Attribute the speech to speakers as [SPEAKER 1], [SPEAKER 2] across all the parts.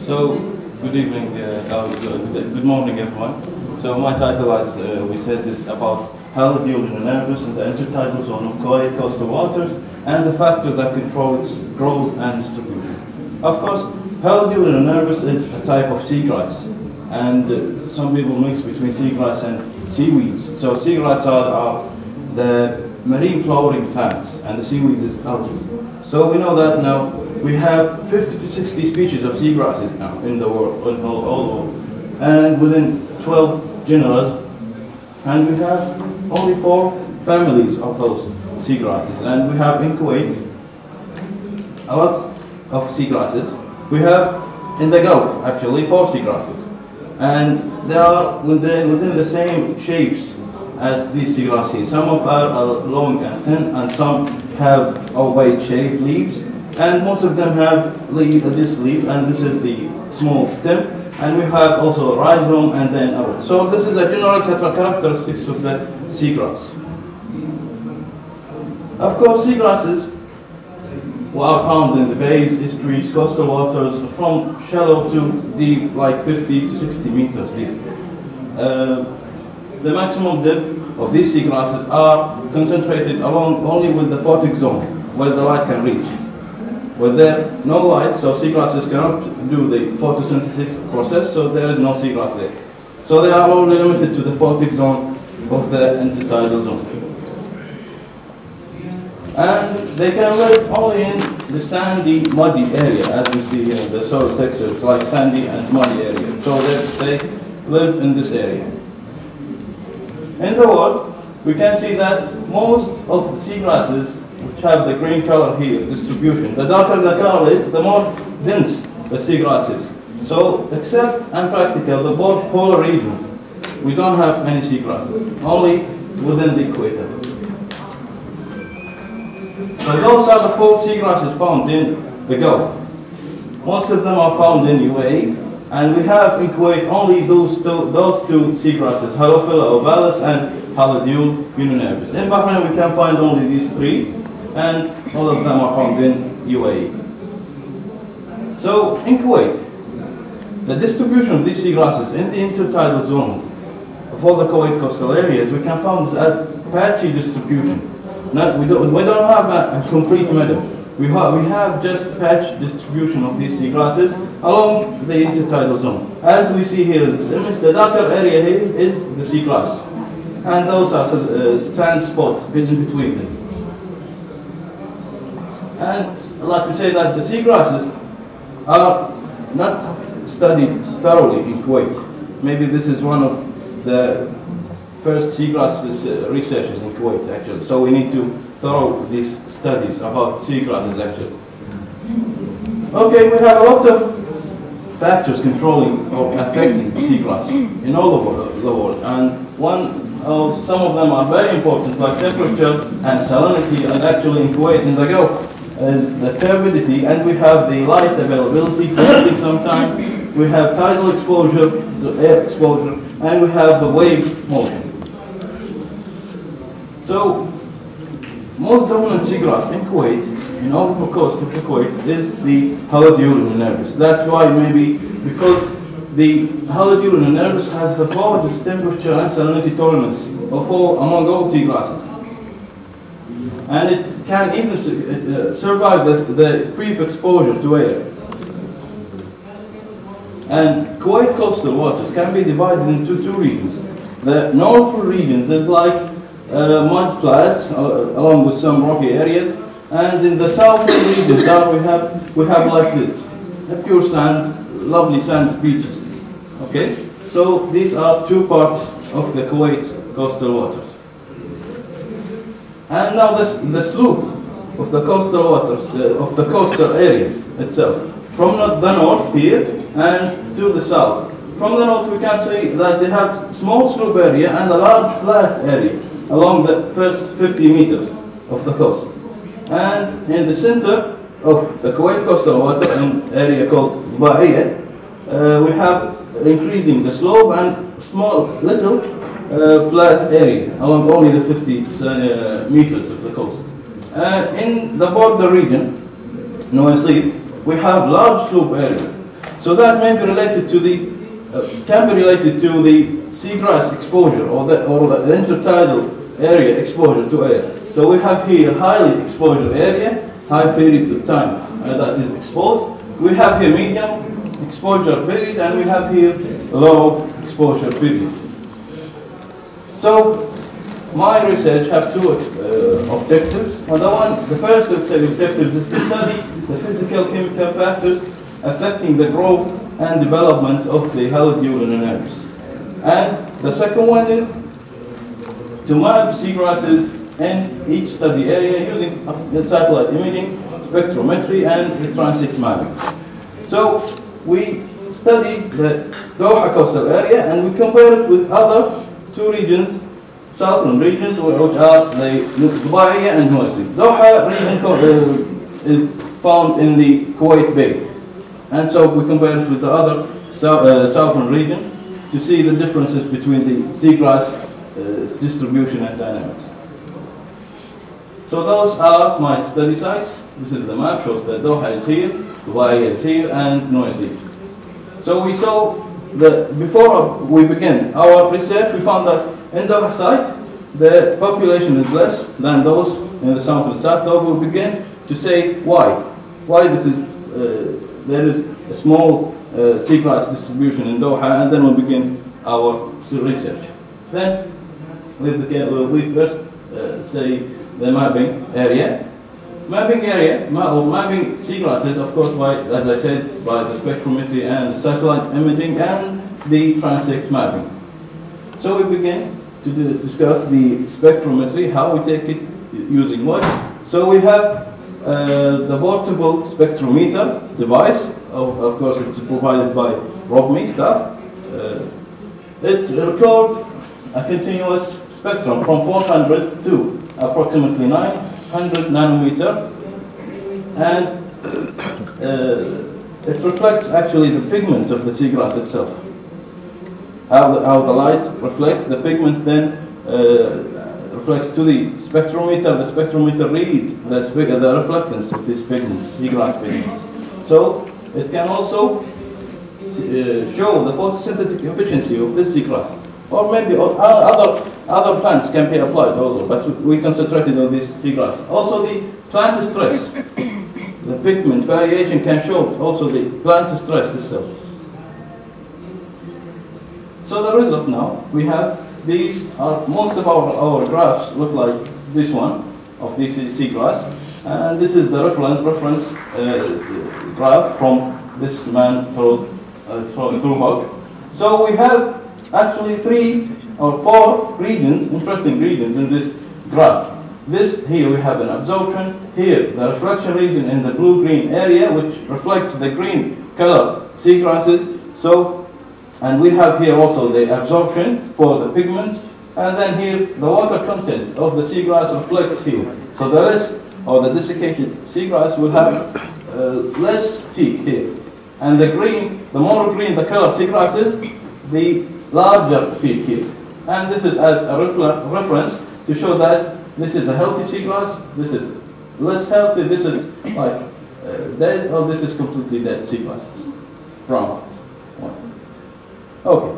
[SPEAKER 1] So, good evening, good morning everyone. So my title, as we said, is about halidule nervous in the intertidal zone of Kuwait coastal waters and the factors that control its growth and distribution. Of course, halidule nervous is a type of seagrass, and some people mix between seagrass and seaweeds. So seagrass are the marine flowering plants, and the seaweeds is algae. So we know that now we have 50 to 60 species of seagrasses now in the world, all over, and within 12 genera, and we have only 4 families of those seagrasses. And we have in Kuwait a lot of seagrasses. We have in the Gulf actually 4 seagrasses, and they are within the same shapes as these seagrasses. Some of are long and thin, and some have ovoid-shaped leaves, and most of them have this leaf, and this is the small stem, and we have also a rhizome and then a root. So this is a general characteristics of the seagrass. Of course, seagrasses are found in the bays, estuaries, coastal waters, from shallow to deep, like 50 to 60 meters deep. The maximum depth of these seagrasses are concentrated along only with the photic zone, where the light can reach. Where there no light, so seagrasses cannot do the photosynthetic process, so there is no seagrass there. So they are only limited to the photic zone of the intertidal zone. And they can live only in the sandy, muddy area, as we see here, the soil texture. It's like sandy and muddy area. So they live in this area. In the world, we can see that most of the seagrasses, which have the green color here, distribution, the darker the color is, the more dense the seagrass is. So, except Antarctica, the both polar regions, we don't have any seagrasses, only within the equator. So those are the 4 seagrasses found in the Gulf. Most of them are found in UAE, and we have in Kuwait only those two seagrasses, Halophila ovalis and Halidule uninervis. In Bahrain we can find only these 3, and all of them are found in UAE. So in Kuwait, the distribution of these seagrasses in the intertidal zone for the Kuwait coastal areas, we can find as patchy distribution. We don't have a complete meadow. We have just patch distribution of these seagrasses along the intertidal zone. As we see here in this image, the darker area here is the seagrass, and those are sand spots in between them. And I'd like to say that the seagrasses are not studied thoroughly in Kuwait. Maybe this is one of the first seagrass researchers in Kuwait actually. So we need to thorough these studies about seagrasses actually. Okay, we have a lot of factors controlling or affecting seagrass in all the world, and some of them are very important, like temperature and salinity, and actually in Kuwait, in the Gulf, is the turbidity, and we have the light availability, cooling sometimes, we have tidal exposure, so air exposure, and we have the wave motion. So, most dominant seagrass in Kuwait, in all the coast of the Kuwait, is the Halidule nervus. That's why maybe, because the Halidule nervus has the broadest temperature and salinity tolerance among all seagrasses. And it can even survive the brief exposure to air. And Kuwait coastal waters can be divided into 2 regions. The northern regions is like mud flats along with some rocky areas, and in the southern regions we have like this, a pure sand, lovely sand beaches. Okay, so these are 2 parts of the Kuwait coastal waters. And now the slope of the coastal waters, of the coastal area itself, from the north here and to the south. From the north we can see that they have small slope area and a large flat area along the first 50 meters of the coast. And in the center of the Kuwait coastal water, an area called Ba'iyah, we have increasing the slope and little flat area along only the 50 meters of the coast. In the border region, we have large slope area. So that may be related to the, can be related to the seagrass exposure or the intertidal area exposure to air. So we have here highly exposure area, high period of time that is exposed. We have here medium exposure period, and we have here low exposure period. So my research has two objectives. The first objective is to study the physical chemical factors affecting the growth and development of the halodiolin nerves. And the second one is to map seagrasses in each study area using satellite imaging, spectrometry, and transect mapping. So we studied the Doha coastal area and we compared it with other two regions, southern regions, which are the Dubai and North Sea. Doha region is found in the Kuwait Bay. And so we compared it with the other southern region to see the differences between the seagrass distribution and dynamics. So those are my study sites. This is the map, shows that Doha is here, Dubai is here, and North Sea. So we saw that before we began our research, we found that in Doha site, the population is less than those in the south and south. Though we begin to say why. Why this is, there is a small seagrass distribution in Doha, and then we begin our research. Then we first say the mapping area. Mapping seagrasses, of course, by, as I said, by the spectrometry and the satellite imaging and the transect mapping. So we begin to discuss the spectrometry, how we take it, using what. So we have the portable spectrometer device. Of course, it's provided by RobMe staff. It records a continuous spectrum from 400 to approximately 900 nanometer, and it reflects actually the pigment of the seagrass itself. How the light reflects the pigment, then reflects to the spectrometer. The spectrometer reads the reflectance of these pigments, seagrass pigments. So it can also show the photosynthetic efficiency of this seagrass, or maybe other plants can be applied also, but we concentrated on this seagrass. Also the plant stress, the pigment variation can show also the plant stress itself. So the result now, we have these are, most of our graphs look like this one of this seagrass, and this is the reference graph from this man through House. So we have actually 3 or 4 regions, interesting regions in this graph. This here we have an absorption, here the reflection region in the blue-green area, which reflects the green color seagrasses. So, and we have here also the absorption for the pigments, and then here the water content of the seagrass reflects here. So the less or the desiccated seagrass will have less teak here, and the green, the more green the color seagrass is, the larger peak here. And this is as a reference to show that this is a healthy seagrass, this is less healthy, this is like dead, or this is completely dead seagrass. Brown. Okay.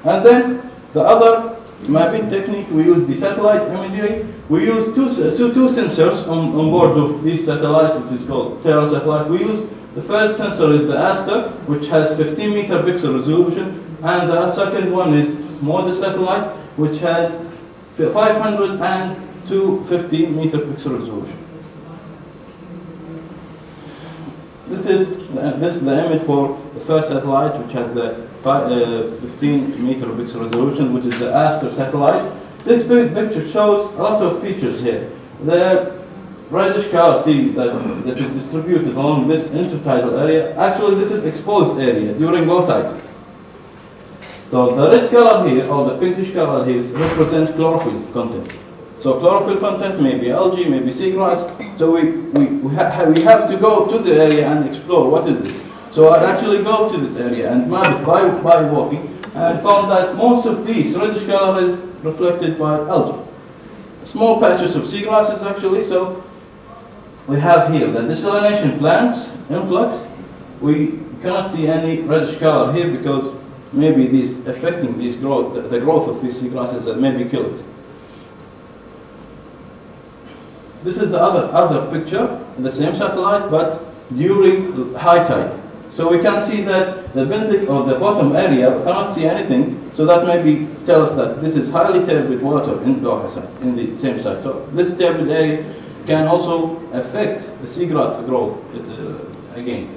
[SPEAKER 1] And then the other mapping technique, we use the satellite imagery. We use two sensors on board of this satellite, which is called Terra satellite. We use, the first sensor is the Aster, which has 15 meter pixel resolution, and the second one is model satellite, which has 500 and 250 meter pixel resolution. This is the image for the first satellite, which has the 15 meter pixel resolution, which is the Aster satellite. This picture shows a lot of features here. The reddish color, see that is distributed along this intertidal area. Actually, this is exposed area during low tide. So the red color here, or the pinkish color here, represents chlorophyll content. So chlorophyll content may be algae, maybe seagrass. So we have to go to the area and explore what is this. So I actually go to this area and map it by walking, and found that most of these reddish color is reflected by algae. Small patches of seagrasses actually, so we have here the desalination plants influx. We cannot see any reddish color here because maybe this affecting this growth, the growth of these seagrasses that may be killed. This is the other picture, the same satellite, but during high tide. So we can see that the benthic or the bottom area, we cannot see anything, so that maybe tell us that this is highly turbid water in Doha site, in the same site. So this turbid area can also affect the seagrass growth again.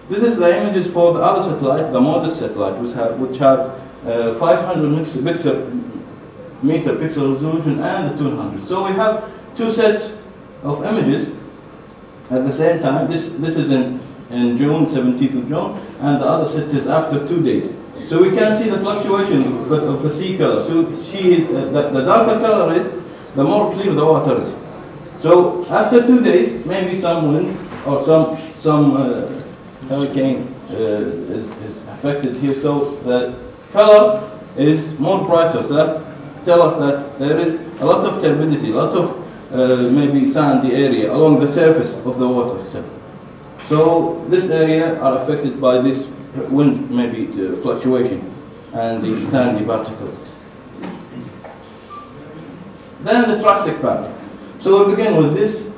[SPEAKER 1] This is the images for the other satellite, the modest satellite, which have 500 meter pixel resolution and the 200. So we have two sets of images at the same time. This is in June, 17th of June, and the other set is after 2 days. So we can see the fluctuation of the sea color. So the darker color is, the more clear the water is. So after 2 days, maybe some wind or some hurricane is affected here. So the color is more brighter. So that tells us that there is a lot of turbidity, a lot of maybe sandy area along the surface of the water. So this area are affected by this wind maybe fluctuation and the sandy particles. Then the Triassic pattern. So we begin with this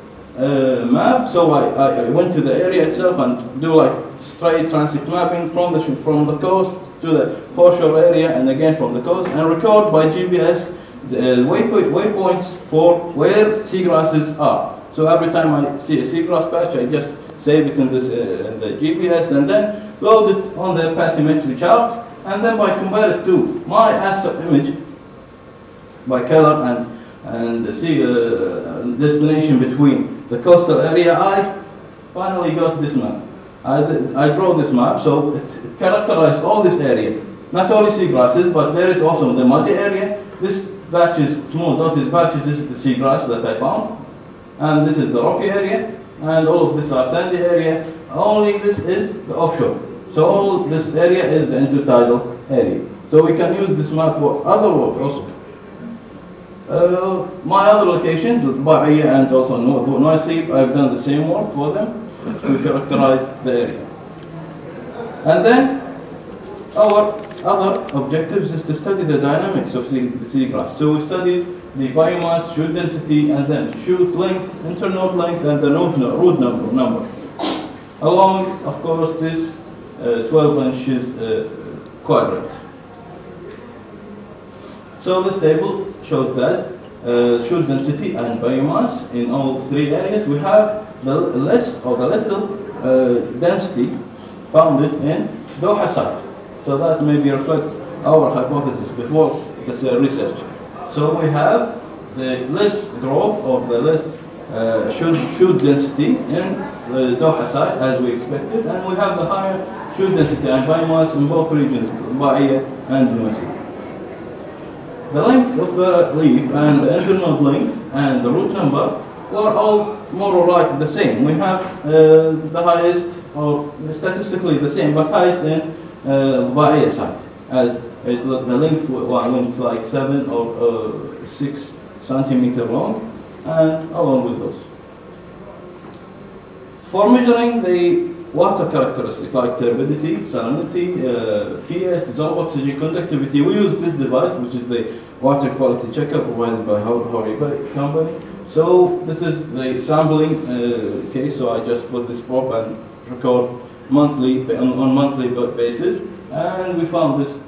[SPEAKER 1] map. So I went to the area itself and do like straight transit mapping from the coast to the foreshore area and again from the coast, and record by GPS the waypoints for where seagrasses are. So every time I see a seagrass patch, I just save it in this in the GPS and then load it on the bathymetry chart, and then by compare it to my ASAP image by color and the sea destination between the coastal area, I finally got this map. I draw this map, so it characterized all this area. Not only seagrasses, but there is also the muddy area. This patches, small dotted patches, is the seagrass that I found. And this is the rocky area, and all of this are sandy area. Only this is the offshore. So all this area is the intertidal area. So we can use this map for other work also. My other location, Bahia and also Noisib, I've done the same work for them to characterize the area. And then our other objectives is to study the dynamics of the seagrass. So we study the biomass, shoot density, and then shoot length, internode length, and the root number. Along, of course, this 12 inches quadrant. So this table shows that shoot density and biomass in all three areas. We have the less or the little density founded in Doha site. So that maybe reflects our hypothesis before this research. So we have the less growth or the less shoot density in the Doha site as we expected, and we have the higher shoot density and biomass in both regions, Bahia and Noisib. The length of the leaf and the internode length and the root number are all more or less the same. We have the highest, or statistically the same, but highest in the Bahia site, as the length went like 7 or 6 centimeter long, and along with those. For measuring the water characteristics like turbidity, salinity, pH, dissolved oxygen conductivity, we use this device, which is the water quality checker provided by Hori company. So this is the sampling case. So I just put this probe and record monthly on monthly basis, and we found this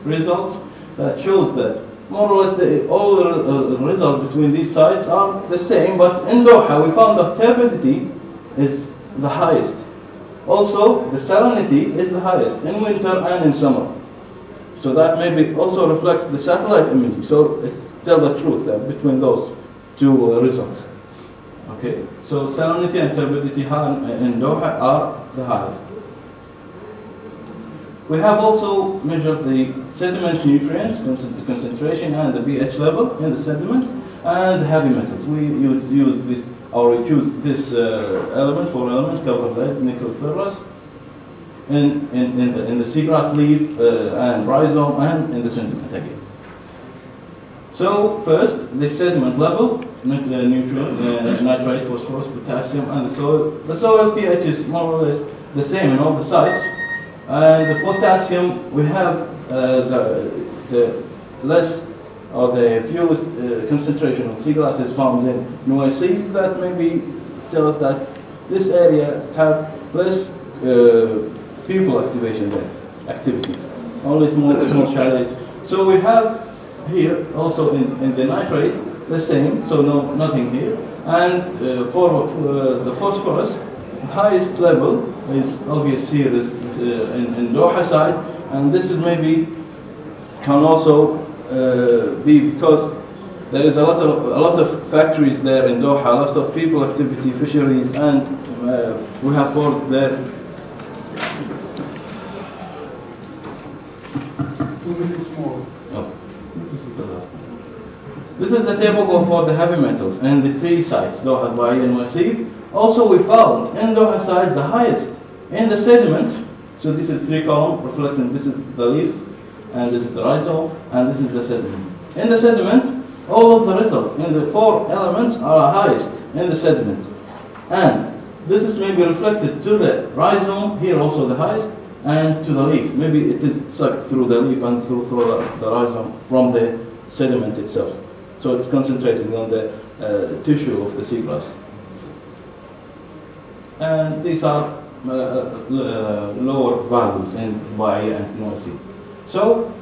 [SPEAKER 1] result that shows that more or less all the results between these sites are the same. But in Doha, we found that turbidity is the highest. Also, the salinity is the highest in winter and in summer. So that maybe also reflects the satellite imaging. So it's tell the truth that between those two results. Okay, so salinity and turbidity in Doha are the highest. We have also measured the sediment nutrients concentration and the pH level in the sediment and the heavy metals. We use this, or we choose this element, copper, lead, nickel, ferrous, in the seagrass leaf and rhizome and in the sediment again. So first, the sediment level, nitrate, phosphorus, potassium, and the soil. The soil pH is more or less the same in all the sites. And the potassium, we have the less or the fewest concentration of seagrass is found in Nuwaisi. That maybe tells us that this area have less people activity, only small chalets. So we have here also in the nitrate the same, so nothing here. And for the phosphorus, highest level is obvious here is in Doha side, and this is maybe can also be because there is a lot of factories there in Doha, a lot of people activity, fisheries, and we have port there.
[SPEAKER 2] 2 minutes more.
[SPEAKER 1] Okay. This is the last one. This is the table for the heavy metals in the three sites, Doha, Dubai, and Wasif. Also, we found in Doha side the highest in the sediment. So this is 3 column reflecting. This is the leaf, and this is the rhizome, and this is the sediment. In the sediment, all of the results in the 4 elements are highest in the sediment, and this is maybe reflected to the rhizome here, also the highest, and to the leaf. Maybe it is sucked through the leaf and through the rhizome from the sediment itself. So it's concentrating on the tissue of the seagrass. And these are lower values in Dubai and North Sea. So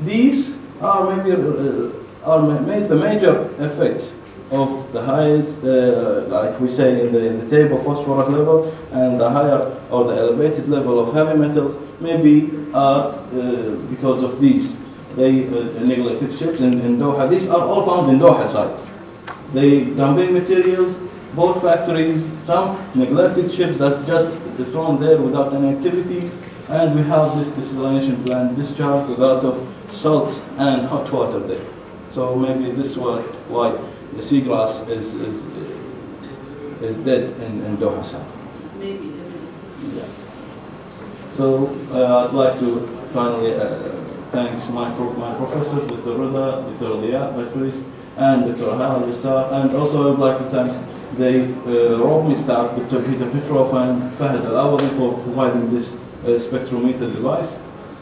[SPEAKER 1] these are maybe the major effect of the highest, like we say in the table, phosphorus level, and the higher or the elevated level of heavy metals, maybe are because of these. They neglected ships in Doha. These are all found in Doha sites. They dumping materials, boat factories, some neglected ships that's just thrown there without any activities, and we have this desalination plant discharge with a lot of salt and hot water there. So maybe this was why the seagrass is dead in Doha South.
[SPEAKER 3] Maybe.
[SPEAKER 1] Yeah. So I'd like to finally thank my professors, Dr. Rida, Dr. Liya, Vice and Dr. Hal Al-Yassar, and also I would like to thank the ROMI staff, Dr. Peter Petrov and Fahad Al-Awadi for providing this spectrometer device,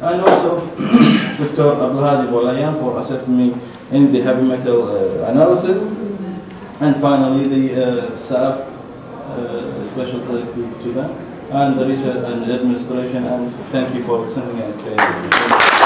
[SPEAKER 1] and also Dr. Abdulhadi Bolayan for assisting me in the heavy metal analysis, and finally the staff, special thanks to them, and the research and administration, and thank you for listening. And